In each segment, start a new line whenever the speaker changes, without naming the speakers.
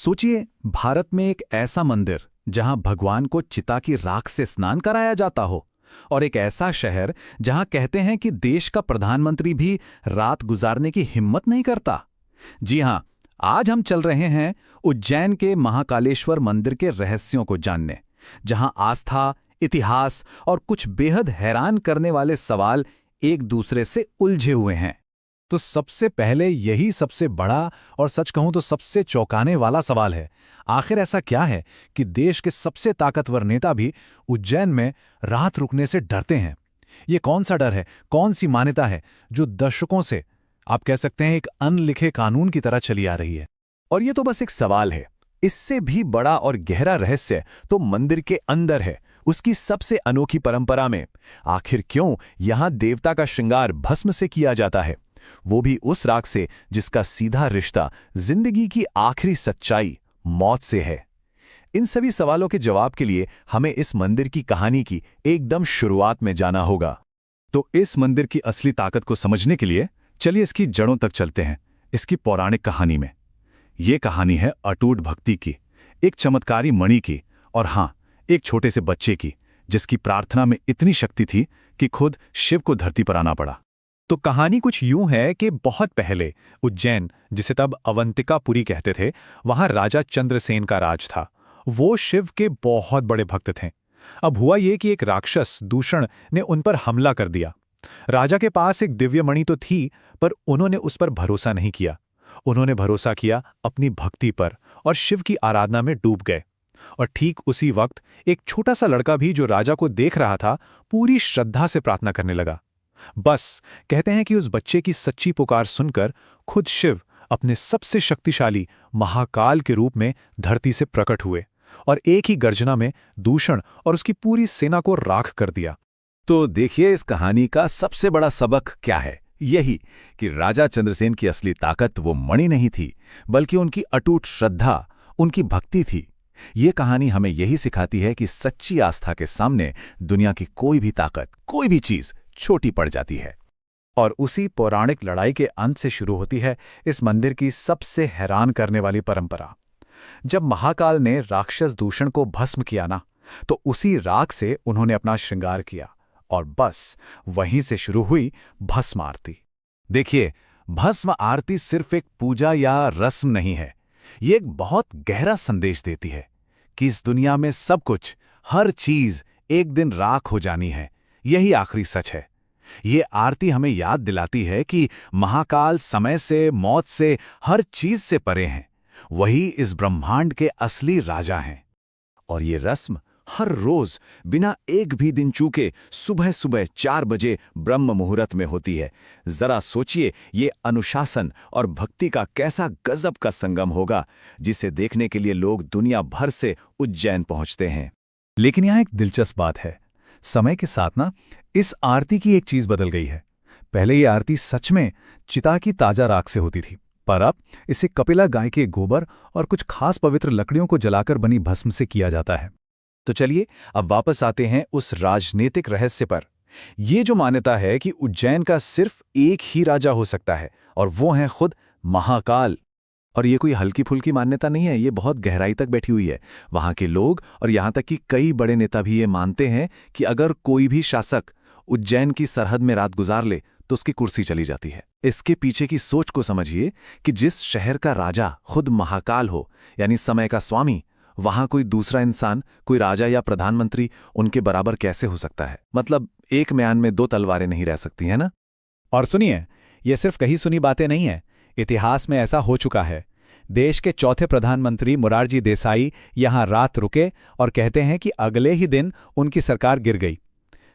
सोचिए, भारत में एक ऐसा मंदिर जहां भगवान को चिता की राख से स्नान कराया जाता हो, और एक ऐसा शहर जहां कहते हैं कि देश का प्रधानमंत्री भी रात गुजारने की हिम्मत नहीं करता। जी हां, आज हम चल रहे हैं उज्जैन के महाकालेश्वर मंदिर के रहस्यों को जानने, जहां आस्था, इतिहास और कुछ बेहद हैरान करने वाले सवाल एक दूसरे से उलझे हुए हैं।
तो सबसे पहले यही सबसे बड़ा और सच कहूं तो सबसे चौंकाने वाला सवाल है, आखिर ऐसा क्या है कि देश के सबसे ताकतवर नेता भी उज्जैन में रात रुकने से डरते हैं? ये कौन सा डर है, कौन सी मान्यता है जो दशकों से, आप कह सकते हैं, एक अनलिखे कानून की तरह चली आ रही है?
और ये तो बस एक सवाल है। इससे भी बड़ा और गहरा रहस्य तो मंदिर के अंदर है, उसकी सबसे अनोखी परंपरा में। आखिर क्यों यहां देवता का श्रृंगार भस्म से किया जाता है, वो भी उस राख से जिसका सीधा रिश्ता जिंदगी की आखिरी सच्चाई, मौत से है? इन सभी सवालों के जवाब के लिए हमें इस मंदिर की कहानी की एकदम शुरुआत में जाना होगा।
तो इस मंदिर की असली ताकत को समझने के लिए चलिए इसकी जड़ों तक चलते हैं, इसकी पौराणिक कहानी में। ये कहानी है अटूट भक्ति की, एक चमत्कारी मणि की, और हाँ, एक छोटे से बच्चे की जिसकी प्रार्थना में इतनी शक्ति थी कि खुद शिव को धरती पर आना पड़ा।
तो कहानी कुछ यूं है कि बहुत पहले उज्जैन, जिसे तब अवंतिकापुरी कहते थे, वहां राजा चंद्रसेन का राज था। वो शिव के बहुत बड़े भक्त थे। अब हुआ ये कि एक राक्षस दूषण ने उन पर हमला कर दिया। राजा के पास एक दिव्य मणि तो थी, पर उन्होंने उस पर भरोसा नहीं किया। उन्होंने भरोसा किया अपनी भक्ति पर और शिव की आराधना में डूब गए। और ठीक उसी वक्त एक छोटा सा लड़का भी, जो राजा को देख रहा था, पूरी श्रद्धा से प्रार्थना करने लगा। बस कहते हैं कि उस बच्चे की सच्ची पुकार सुनकर खुद शिव अपने सबसे शक्तिशाली महाकाल के रूप में धरती से प्रकट हुए और एक ही गर्जना में दूषण और उसकी पूरी सेना को राख कर दिया।
तो देखिए, इस कहानी का सबसे बड़ा सबक क्या है? यही कि राजा चंद्रसेन की असली ताकत वो मणि नहीं थी, बल्कि उनकी अटूट श्रद्धा, उनकी भक्ति थी। ये कहानी हमें यही सिखाती है कि सच्ची आस्था के सामने दुनिया की कोई भी ताकत, कोई भी चीज छोटी पड़ जाती है।
और उसी पौराणिक लड़ाई के अंत से शुरू होती है इस मंदिर की सबसे हैरान करने वाली परंपरा। जब महाकाल ने राक्षस दूषण को भस्म किया ना, तो उसी राख से उन्होंने अपना श्रृंगार किया, और बस वहीं से शुरू हुई भस्म आरती।
देखिए, भस्म आरती सिर्फ एक पूजा या रस्म नहीं है, ये एक बहुत गहरा संदेश देती है कि इस दुनिया में सब कुछ, हर चीज एक दिन राख हो जानी है। यही आखिरी सच है। ये आरती हमें याद दिलाती है कि महाकाल समय से, मौत से, हर चीज से परे हैं। वही इस ब्रह्मांड के असली राजा हैं। और ये रस्म हर रोज बिना एक भी दिन चूके सुबह सुबह 4 बजे ब्रह्म मुहूर्त में होती है। जरा सोचिए, ये अनुशासन और भक्ति का कैसा गजब का संगम होगा, जिसे देखने के लिए लोग दुनिया भर से उज्जैन पहुंचते हैं।
लेकिन यहाँ एक दिलचस्प बात है। समय के साथ ना इस आरती की एक चीज बदल गई है। पहले ये आरती सच में चिता की ताजा राख से होती थी, पर अब इसे कपिला गाय के गोबर और कुछ खास पवित्र लकड़ियों को जलाकर बनी भस्म से किया जाता है। तो चलिए अब वापस आते हैं उस राजनीतिक रहस्य पर। ये जो मान्यता है कि उज्जैन का सिर्फ एक ही राजा हो सकता है, और वो है खुद महाकाल। और ये कोई हल्की फुल्की मान्यता नहीं है, ये बहुत गहराई तक बैठी हुई है। वहां के लोग और यहां तक कि कई बड़े नेता भी ये मानते हैं कि अगर कोई भी शासक उज्जैन की सरहद में रात गुजार ले तो उसकी कुर्सी चली जाती है। इसके पीछे की सोच को समझिए कि जिस शहर का राजा खुद महाकाल हो, यानी समय का स्वामी, वहां कोई दूसरा इंसान, कोई राजा या प्रधानमंत्री उनके बराबर कैसे हो सकता है? मतलब एक म्यान में 2 तलवारें नहीं रह सकती, है ना? और सुनिए, ये सिर्फ कही सुनी बातें नहीं है, इतिहास में ऐसा हो चुका है। देश के चौथे प्रधानमंत्री मोरारजी देसाई यहां रात रुके और कहते हैं कि अगले ही दिन उनकी सरकार गिर गई।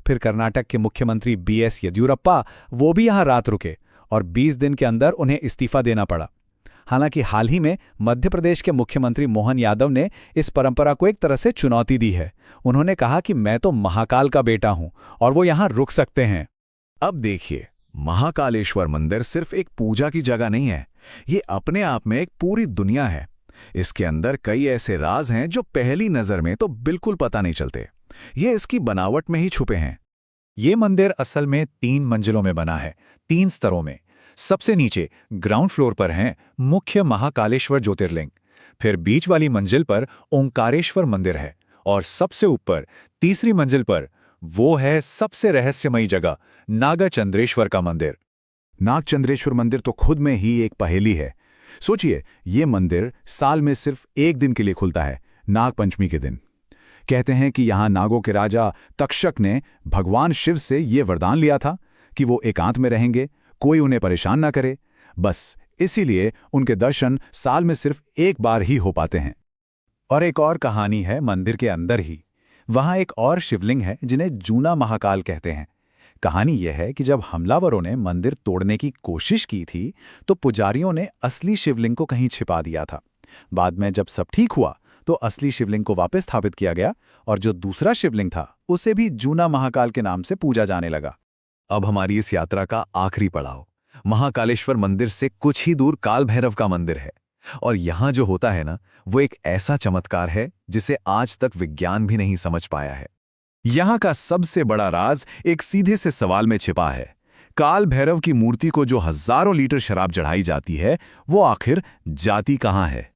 फिर कर्नाटक के मुख्यमंत्री BS येदियुरप्पा, वो भी यहां रात रुके और 20 दिन के अंदर उन्हें इस्तीफा देना पड़ा। हालांकि हाल ही में मध्य प्रदेश के मुख्यमंत्री मोहन यादव ने इस परंपरा को एक तरह से चुनौती दी है। उन्होंने कहा कि मैं तो महाकाल का बेटा हूं और वो यहां रुक सकते हैं।
अब देखिए, महाकालेश्वर मंदिर सिर्फ एक पूजा की जगह नहीं है, ये अपने आप में एक पूरी दुनिया है। इसके अंदर कई ऐसे राज हैं जो पहली नजर में तो बिल्कुल पता नहीं चलते। ये इसकी बनावट में ही छुपे हैं।
ये मंदिर असल में 3 मंजिलों में बना है, 3 स्तरों में। सबसे नीचे ग्राउंड फ्लोर पर हैं मुख्य महाकालेश्वर ज्योतिर्लिंग, फिर बीच वाली मंजिल पर ओंकारेश्वर मंदिर है और सबसे ऊपर तीसरी मंजिल पर वो है सबसे रहस्यमयी जगह, नागचंद्रेश्वर का मंदिर।
नागचंद्रेश्वर मंदिर तो खुद में ही एक पहेली है। सोचिए, ये मंदिर साल में सिर्फ एक दिन के लिए खुलता है, नागपंचमी के दिन। कहते हैं कि यहाँ नागों के राजा तक्षक ने भगवान शिव से ये वरदान लिया था कि वो एकांत में रहेंगे, कोई उन्हें परेशान ना करे। बस इसीलिए उनके दर्शन साल में सिर्फ एक बार ही हो पाते हैं। और एक और कहानी है मंदिर के अंदर ही। वहाँ एक और शिवलिंग है जिन्हें जूना महाकाल कहते हैं। कहानी यह है कि जब हमलावरों ने मंदिर तोड़ने की कोशिश की थी तो पुजारियों ने असली शिवलिंग को कहीं छिपा दिया था। बाद में जब सब ठीक हुआ तो असली शिवलिंग को वापस स्थापित किया गया और जो दूसरा शिवलिंग था उसे भी जूना महाकाल के नाम से पूजा जाने लगा।
अब हमारी इस यात्रा का आखिरी पड़ाव महाकालेश्वर मंदिर से कुछ ही दूर काल भैरव का मंदिर है। और यहाँ जो होता है ना, वो एक ऐसा चमत्कार है जिसे आज तक विज्ञान भी नहीं समझ पाया है। यहाँ का सबसे बड़ा राज एक सीधे से सवाल में छिपा है। काल भैरव की मूर्ति को जो हजारों लीटर शराब चढ़ाई जाती है, वो आखिर जाती कहाँ है?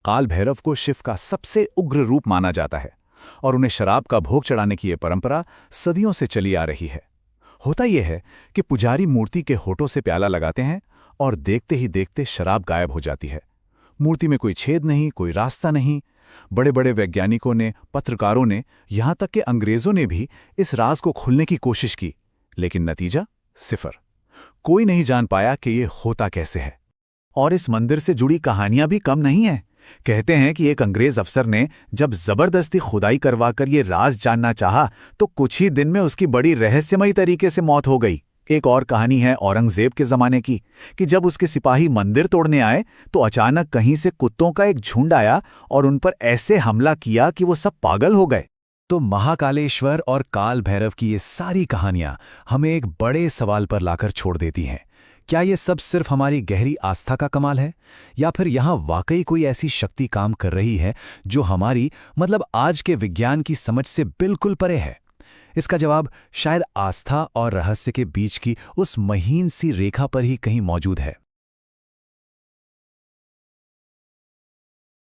काल भैरव को शिव का सबसे उग्र रूप माना जाता है और उन्हें शराब का भोग चढ़ाने की ये परंपरा सदियों से चली आ रही है। होता यह है कि पुजारी मूर्ति के होठों से प्याला लगाते हैं और देखते ही देखते शराब गायब हो जाती है। मूर्ति में कोई छेद नहीं, कोई रास्ता नहीं। बड़े बड़े वैज्ञानिकों ने, पत्रकारों ने, यहाँ तक कि अंग्रेजों ने भी इस राज को खोलने की कोशिश की, लेकिन नतीजा सिफर। कोई नहीं जान पाया कि ये होता कैसे है। और इस मंदिर से जुड़ी कहानियां भी कम नहीं हैं। कहते हैं कि एक अंग्रेज अफसर ने जब जबरदस्ती खुदाई करवाकर ये राज जानना चाहा तो कुछ ही दिन में उसकी बड़ी रहस्यमयी तरीके से मौत हो गई। एक और कहानी है औरंगजेब के ज़माने की कि जब उसके सिपाही मंदिर तोड़ने आए तो अचानक कहीं से कुत्तों का एक झुंड आया और उन पर ऐसे हमला किया कि वो सब पागल हो गए। तो महाकालेश्वर और काल भैरव की ये सारी कहानियां हमें एक बड़े सवाल पर लाकर छोड़ देती हैं। क्या ये सब सिर्फ हमारी गहरी आस्था का कमाल है, या फिर यहाँ वाकई कोई ऐसी शक्ति काम कर रही है जो हमारी आज के विज्ञान की समझ से बिल्कुल परे है? इसका जवाब शायद आस्था और रहस्य के बीच की उस महीन सी रेखा पर ही कहीं मौजूद है।